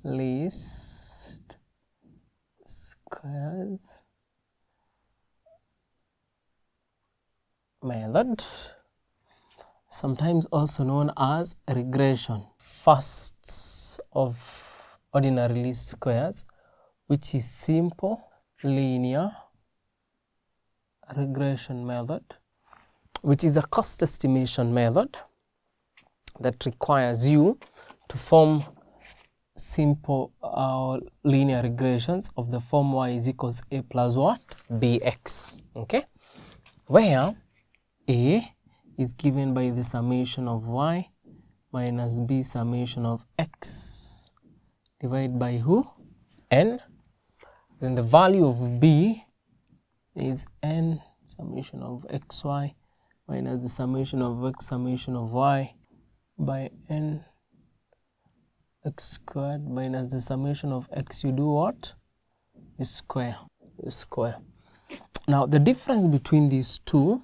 least squares method, sometimes also known as regression. First of ordinary least squares, which is simple linear regression method, which is a cost estimation method that requires you to form simple linear regressions of the form y is equals a plus what? bx, okay, where a is given by the summation of y minus b summation of x divided by who? N. Then the value of b is n summation of xy minus the summation of x summation of y by n x squared minus the summation of x. You do what? You square. Now the difference between these two,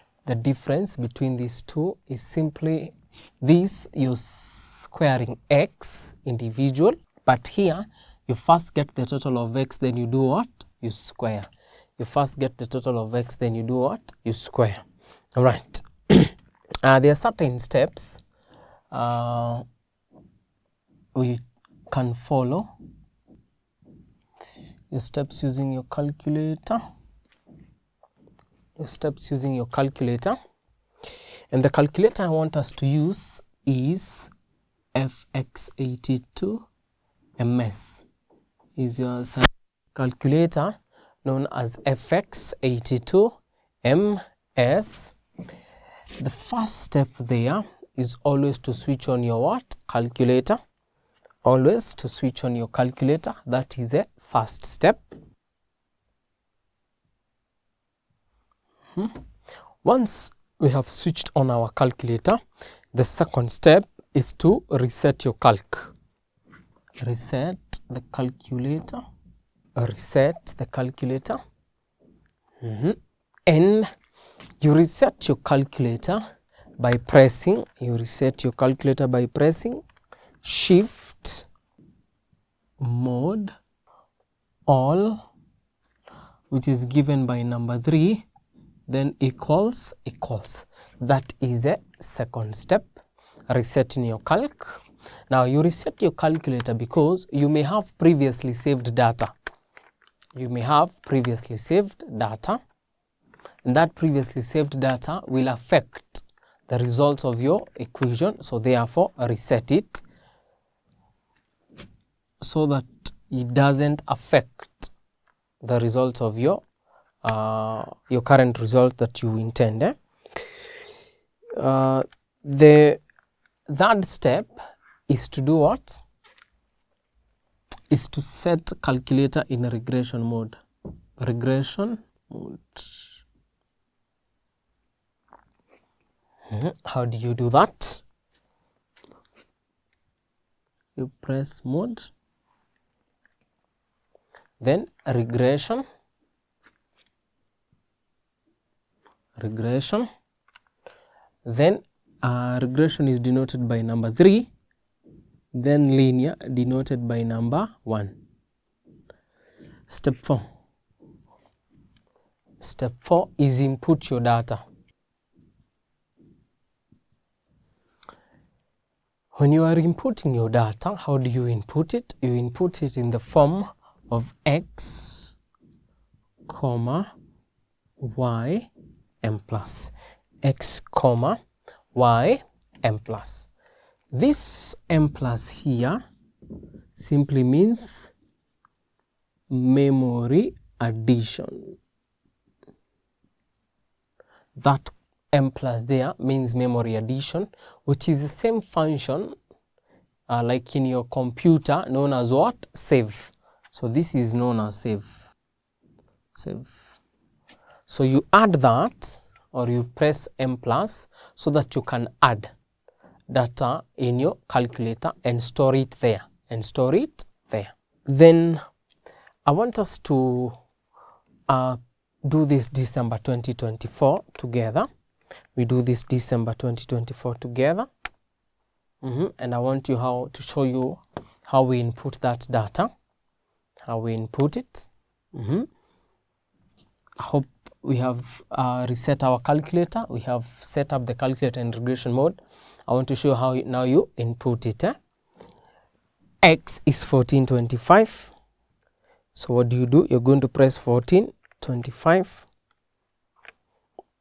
is simply this: you're squaring x individual, but here you first get the total of x, then you do what? You square. You first get the total of x, then you do what? You square. All right. There are certain steps we can follow. Your steps using your calculator. And the calculator I want us to use is FX82 MS. Is your calculator known as FX82 MS. The first step there is always to switch on your what? Calculator. Always to switch on your calculator. That is a first step. Once we have switched on our calculator, the second step is to reset your calc. Reset the calculator. And you reset your calculator by pressing, Shift Mode All, which is given by number 3, then equals. That is the second step, resetting your calc. Now you reset your calculator because you may have previously saved data. And that previously saved data will affect the results of your equation, so therefore reset it so that it doesn't affect the results of your current result that you intend. The third step is to do what? Is to set calculator in a regression mode. How do you do that? You press mode, then regression. Then regression is denoted by number 3, then linear denoted by number 1. Step 4 is input your data. When you are inputting your data, how do you input it? You input it in the form of x, y, m plus. X, y, m plus. This m plus here simply means memory addition. That m plus there means memory addition, which is the same function like in your computer, known as what? Save. So this is known as save. So you add that, or you press m plus so that you can add data in your calculator and store it there. Then I want us to do this December 2024 together. We do this December 2024 together. And I want to show you how we input that data, how we input it. I hope we have reset our calculator. We have set up the calculator in regression mode. I want to show how now you input it. X is 1425. So what do? You're going to press 1425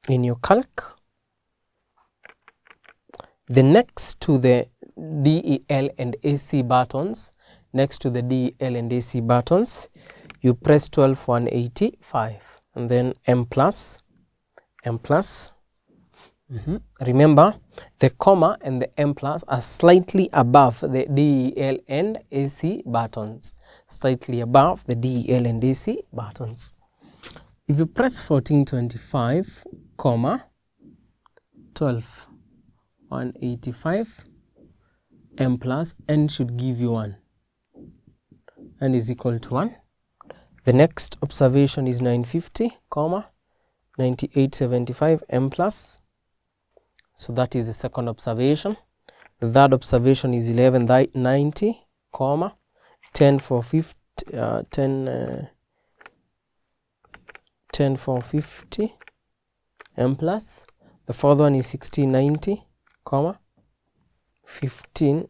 in your calc. Then next to the DEL and AC buttons, you press 12185 and then M plus. Remember, the comma and the M plus are slightly above the DEL and AC buttons. Slightly above the DEL and AC buttons. If you press 1425, comma, 12185, M plus, N should give you 1. N is equal to 1. The next observation is 950, comma, 9875, M plus. So that is the second observation. The third observation is 1190, comma, 10450, M plus. The fourth one is 1690, comma, 15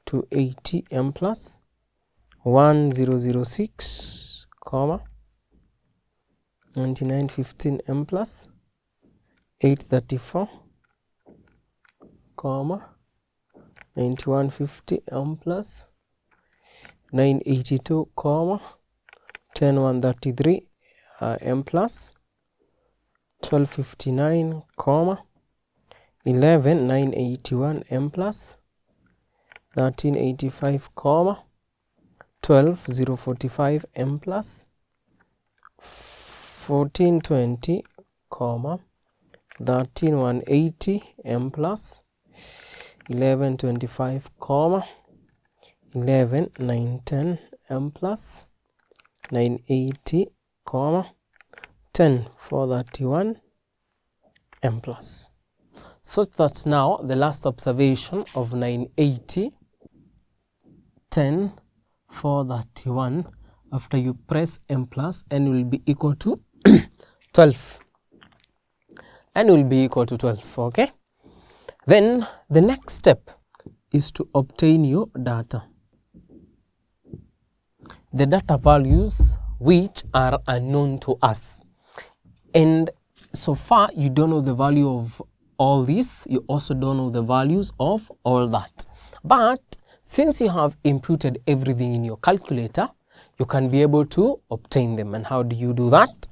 to 80, M plus. 1006, comma, 9915, M plus. 834, comma, 9150, M plus. 982, comma, 10133, M plus. 1259, comma, 11981, M plus. 1385, comma, 12045, M plus. 1420, comma, 13180, M plus. 1125, comma, 11910, M plus. 980, comma, 10431, M plus. So that's now the last observation of 980, 10431. After you press M plus, N will be equal to 12. N will be equal to 12, okay? Then the next step is to obtain your data. The data values which are unknown to us. And so far you don't know the value of all this, you also don't know the values of all that. But since you have imputed everything in your calculator, you can be able to obtain them. And how do you do that?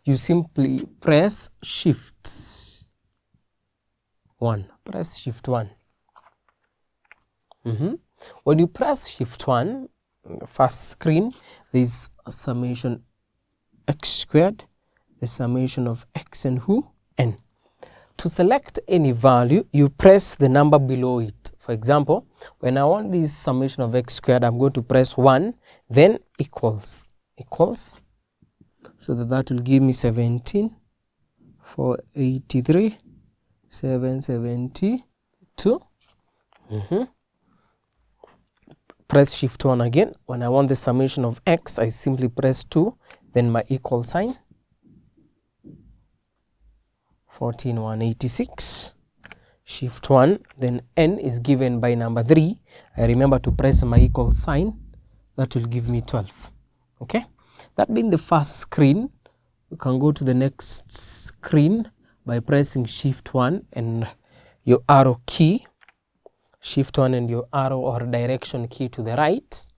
You simply press Shift 1. Press Shift 1. When you press Shift 1, the first screen, there is a summation x squared, the summation of x and who? N. To select any value, you press the number below it. For example, when I want this summation of x squared, I'm going to press 1, then equals. So that will give me 17, 483, 772. Press Shift 1 again. When I want the summation of x, I simply press 2, then my equal sign. 14186. Shift 1, then N is given by number 3. I remember to press my equal sign. That will give me 12. Okay, that being the first screen, you can go to the next screen by pressing Shift 1 and your arrow key. Shift 1 and your arrow or direction key to the right.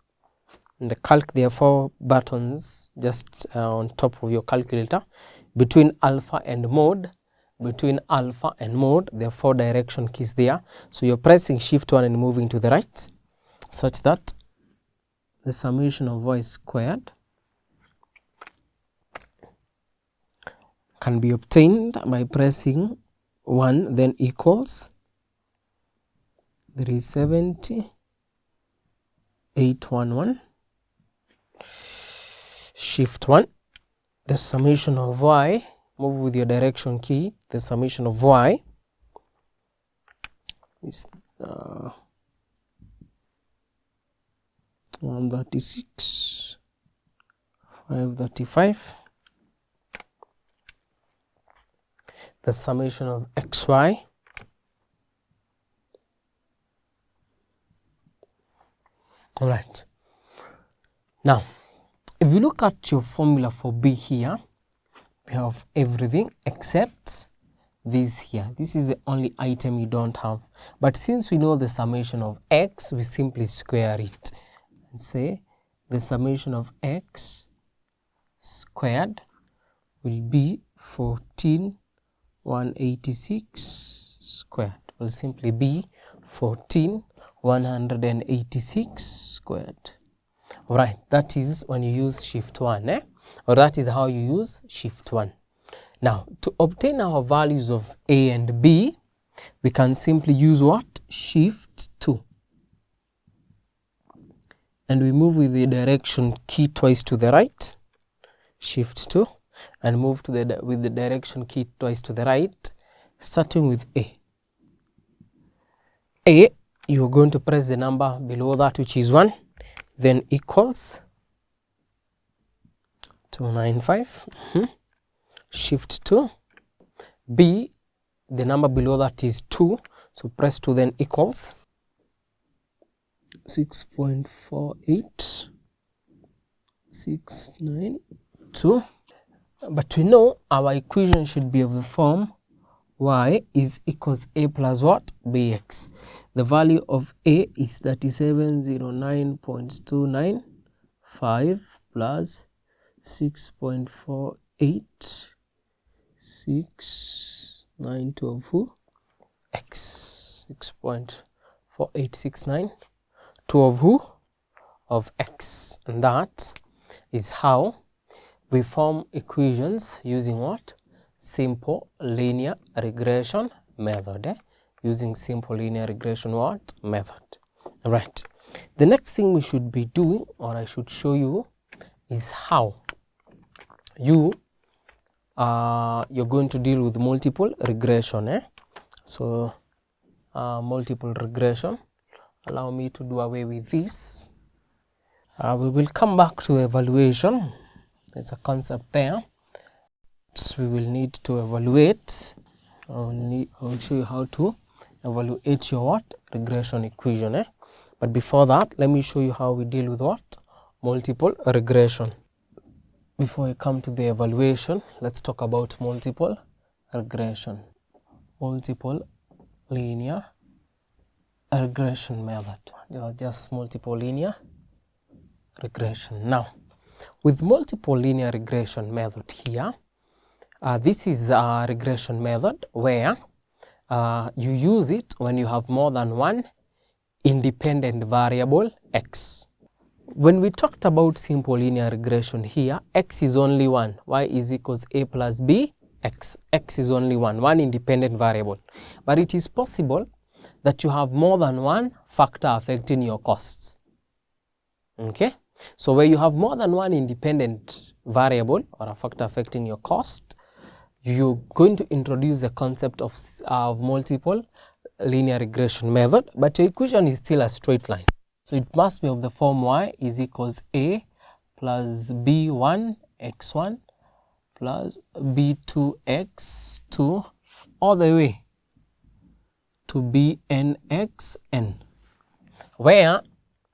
In the calc, there are 4 buttons just on top of your calculator. Between alpha and mode, there are 4 direction keys there. So you're pressing Shift 1 and moving to the right, such that the summation of y squared can be obtained by pressing 1, then equals 370, 811. Shift 1, the summation of y, move with your direction key, the summation of y is 136, 535. The summation of xy all right. Now if you look at your formula for b here, we have everything except this here. This is the only item you don't have, but since we know the summation of x, we simply square it and say the summation of x squared will be 14,186 squared, will simply be 14,186 squared. Right, that is when you use shift 1, or that is how you use shift 1. Now to obtain our values of a and b, we can simply use what? Shift 2, and we move with the direction key twice to the right, shift 2, and move to with the direction key twice to the right, starting with a. You're going to press the number below that, which is 1, then equals 295. Shift 2. B, the number below that is 2, so press 2, then equals 6.48692. But we know our equation should be of the form y is equals a plus what? Bx. The value of a is 3709.295 plus 6.4869 of who? X. 6.4869 of who? Of x. And that is how we form equations using what? Simple linear regression method. Using simple linear regression what? Method. Right. The next thing we should be doing, or I should show you, is how you're going to deal with multiple regression. So multiple regression. Allow me to do away with this. We will come back to evaluation. There's a concept there. So we will need to evaluate. I will show you how to evaluate your what? Regression equation. But before that, let me show you how we deal with what? Multiple regression. Before we come to the evaluation, let's talk about multiple regression. Multiple linear regression method. Just multiple linear regression. Now, with multiple linear regression method here, this is a regression method where you use it when you have more than one independent variable x. When we talked about simple linear regression here, x is only one, y is equals a plus b x. X is only one independent variable. But it is possible that you have more than one factor affecting your costs. Okay? So where you have more than one independent variable or a factor affecting your cost, you're going to introduce the concept of multiple linear regression method, but your equation is still a straight line. So it must be of the form y is equals a plus b1 x1 plus b2 x2 all the way to bn xn, where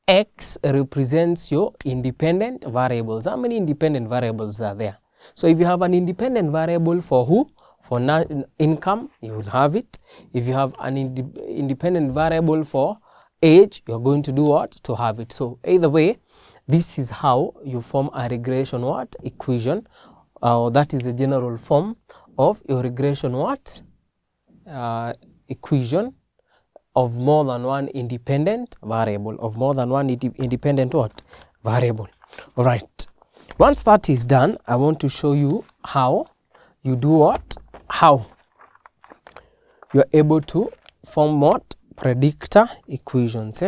x represents your independent variables. How many independent variables are there? So if you have an independent variable for who? For income, you will have it. If you have an independent variable for age, you're going to do what? To have it. So either way, this is how you form a regression what? Equation. That is the general form of your regression what? Equation of more than one independent variable. Of more than one independent what? Variable. All right. Once that is done, I want to show you how you do what? How you are able to form what? Predictor equations.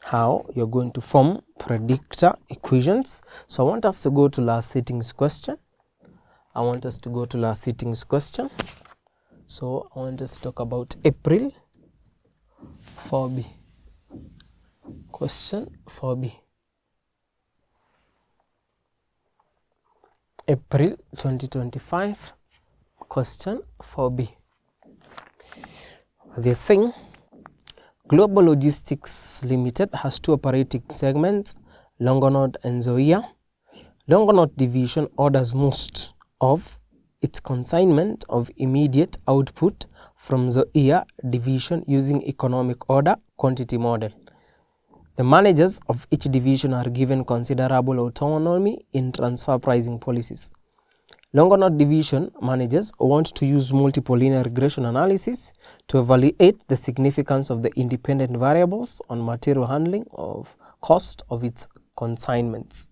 How you're going to form predictor equations. So I want us to go to last sittings question. So I want us to talk about April 4b. Question 4b. April 2025. Question 4b. They're saying Global Logistics Limited has two operating segments, Longonot and Zoya. Longonot division orders most of its consignment of immediate output from Zoya division using economic order quantity model. The managers of each division are given considerable autonomy in transfer pricing policies. Longonot division managers want to use multiple linear regression analysis to evaluate the significance of the independent variables on material handling of cost of its consignments.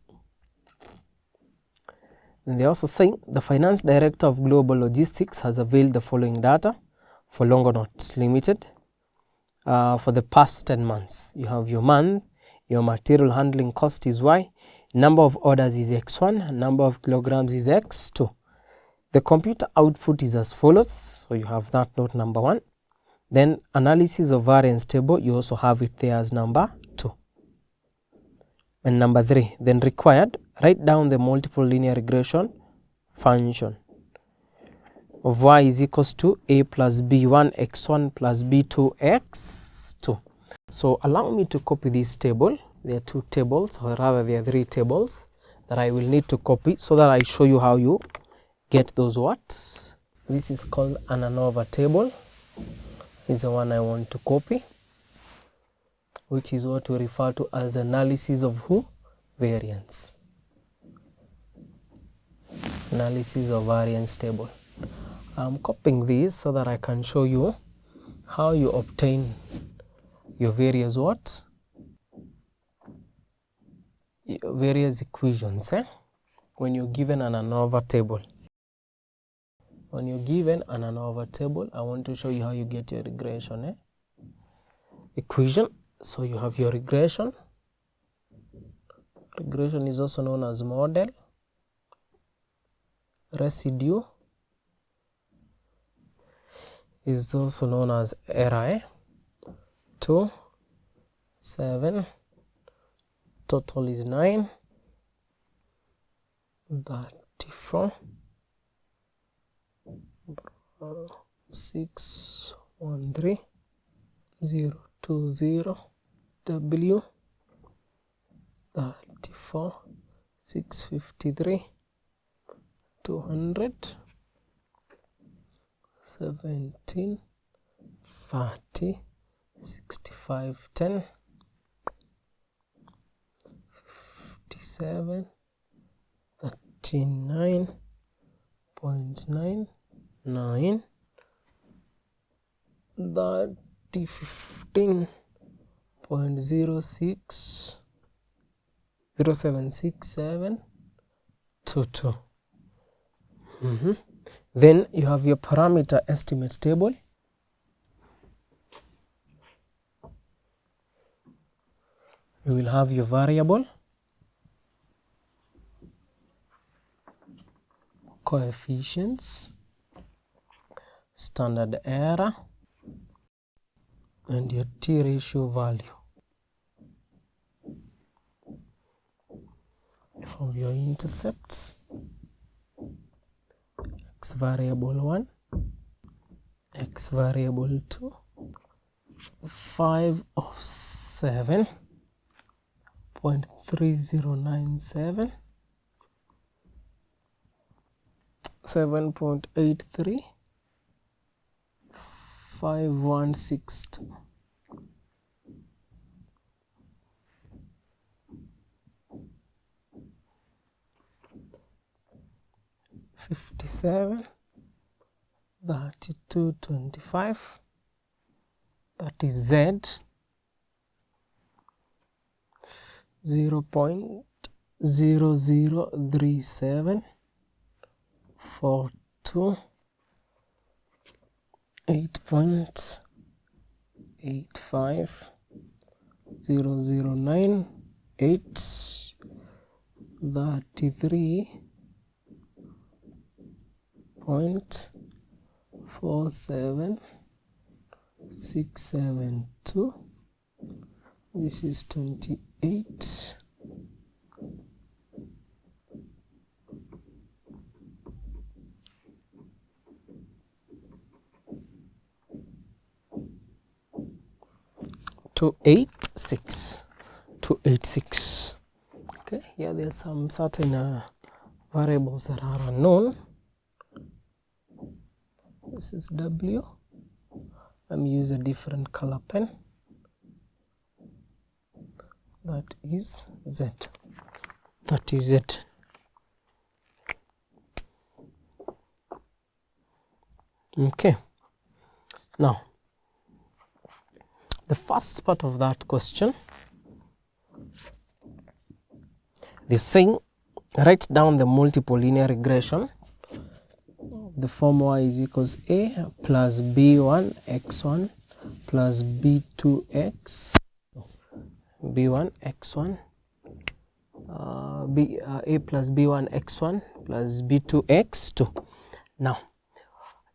And they also say the finance director of Global Logistics has availed the following data for Longonot Limited for the past 10 months. You have your month, your material handling cost is Y, number of orders is X1, number of kilograms is X2. The computer output is as follows, so you have that note number 1. Then analysis of variance table, you also have it there as number 2. And number 3, then required, write down the multiple linear regression function of y is equals to a plus b1 x1 plus b2 x2. So allow me to copy this table. There are 2 tables, or rather there are 3 tables that I will need to copy so that I show you how you get those what. This is called an ANOVA table. It's the one I want to copy, which is what we refer to as analysis of who? Variance. Analysis of variance table. I'm copying this so that I can show you how you obtain your various what? Your various equations when you're given an ANOVA table. When you're given an ANOVA table, I want to show you how you get your regression equation. So you have your regression. Regression is also known as model, residue is also known as error. 2, 7, total is 9, 34, 6, 1, 3, 0, 2, 0, W, 34, 653, 200, 17, 30, 65, 10, 57, 39.99, 15.06, 076722. Then you have your parameter estimate table. You will have your variable, coefficients, standard error, and your T ratio value of your intercepts, x variable 1, x variable 2, 5 of 7.3097, 7.83, 5162. $57, 32.25, that is Z, 0.0037, 42, 8.85, 009, 8, 33.47672. This is 28. 286. Okay, here there are some certain variables that are unknown. This is W. Let me use a different color pen. That is Z. That is Z. Okay. Now, the first part of that question, they're saying write down the multiple linear regression. The form y is equals a plus b1 x1 plus b2x b1 x1 a plus b1 x1 plus b2 x2. Now,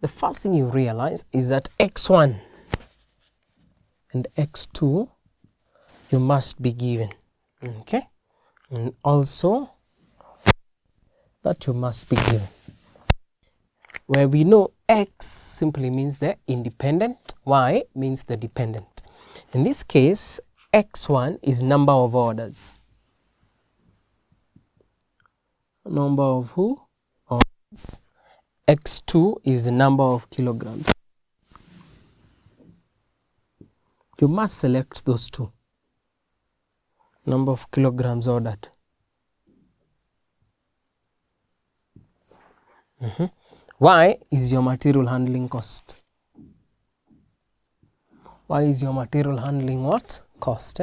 the first thing you realize is that x1 and x2 you must be given, okay, and also that you must be given, where we know x simply means the independent, y means the dependent. In this case, x1 is number of orders. Number of who? Orders. X2 is the number of kilograms. You must select those two. Number of kilograms ordered. Y is your material handling cost. Y is your material handling what? Cost.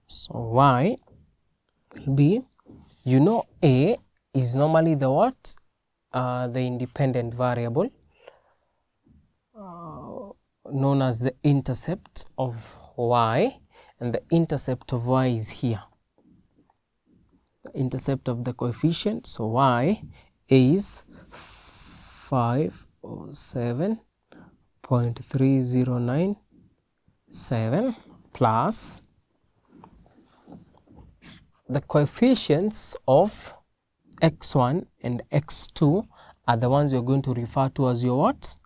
So Y will be, you know, A is normally the what? The independent variable known as the intercept of Y, and the intercept of Y is here. The intercept of the coefficient, so Y is 507.3097 plus the coefficients of x1 and x2 are the ones you're going to refer to as your what?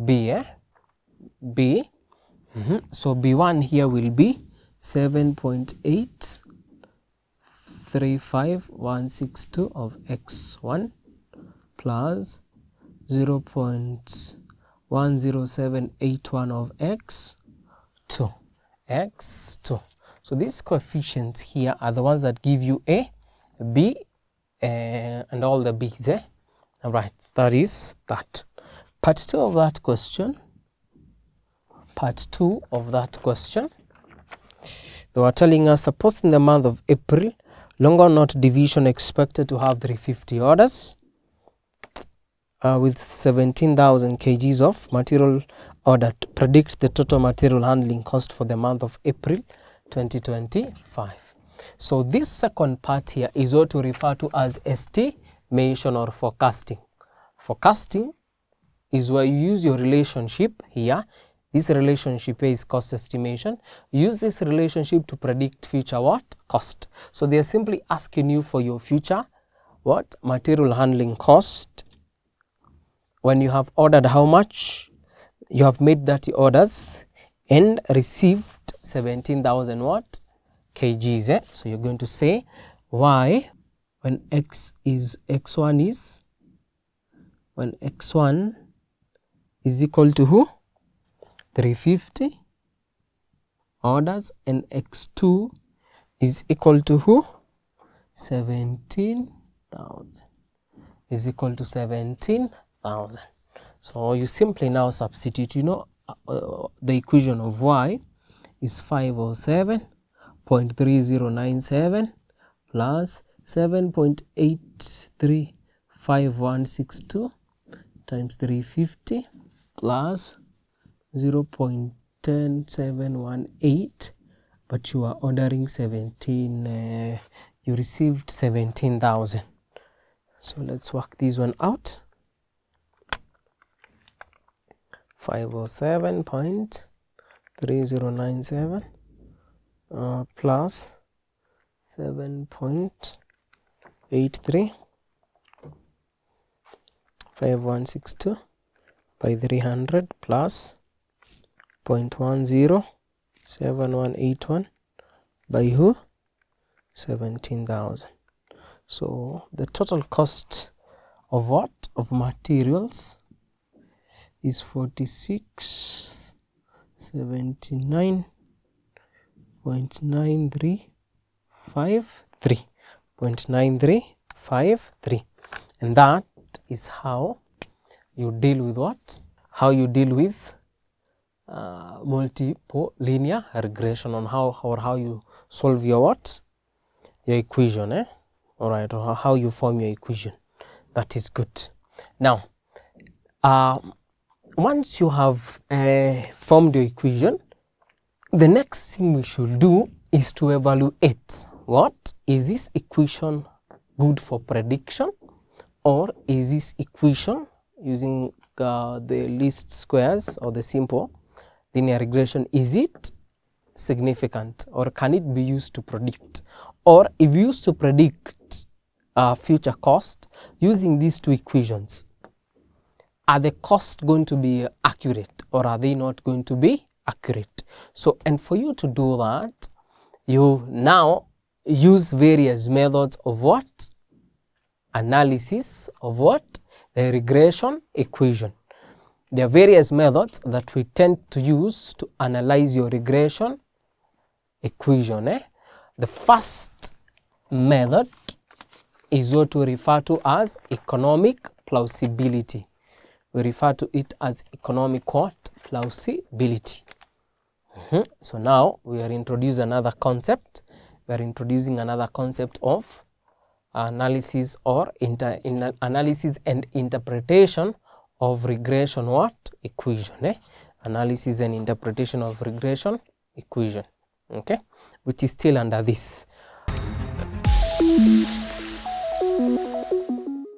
B. B. So B1 here will be 7.835162 of x1 plus 0.10781 of x2. So these coefficients here are the ones that give you A, B, and all the B's. Alright, that is that. Part 2 of that question. They were telling us, suppose in the month of April, longer knot division expected to have 350 orders with 17,000 kgs of material ordered. Predict the total material handling cost for the month of April 2025. So this second part here is what we refer to as estimation or forecasting. Forecasting is where you use your relationship here. This relationship here is cost estimation. Use this relationship to predict future what? Cost. So they are simply asking you for your future what? Material handling cost. When you have ordered how much? You have made 30 orders and received 17,000 what? Kgs. So you're going to say Y when x1 is equal to who? 350 orders, and x2 is equal to who? 17,000 is equal to 17,000. So you simply now substitute, you know, the equation of y is 507.3097 plus 7.835162 times 350 plus 0.10718, but you are ordering 17, you received 17,000. So let's work this one out. 507.3097 plus 7.835162 by 300 plus 0.107181 by who? 17,000. So the total cost of what? Of materials is 4679.9353, and that is how you deal with what? How you deal with multiple linear regression, on how you solve your what? Your equation, all right, or how you form your equation. That is good. Now, once you have formed your equation, the next thing we should do is to evaluate what is this equation good for prediction, or is this equation using the least squares or the simple linear regression, is it significant, or can it be used to predict? Or if used to predict future cost using these two equations, are the costs going to be accurate, or are they not going to be accurate? So, and for you to do that, you now use various methods of what? Analysis of what? The regression equation. There are various methods that we tend to use to analyze your regression equation. The first method is what we refer to as economic plausibility. We refer to it as economic what? Plausibility. So now we are introducing another concept. We are introducing another concept of analysis or analysis and interpretation of regression what? Equation. Analysis and interpretation of regression equation. Okay, which is still under this.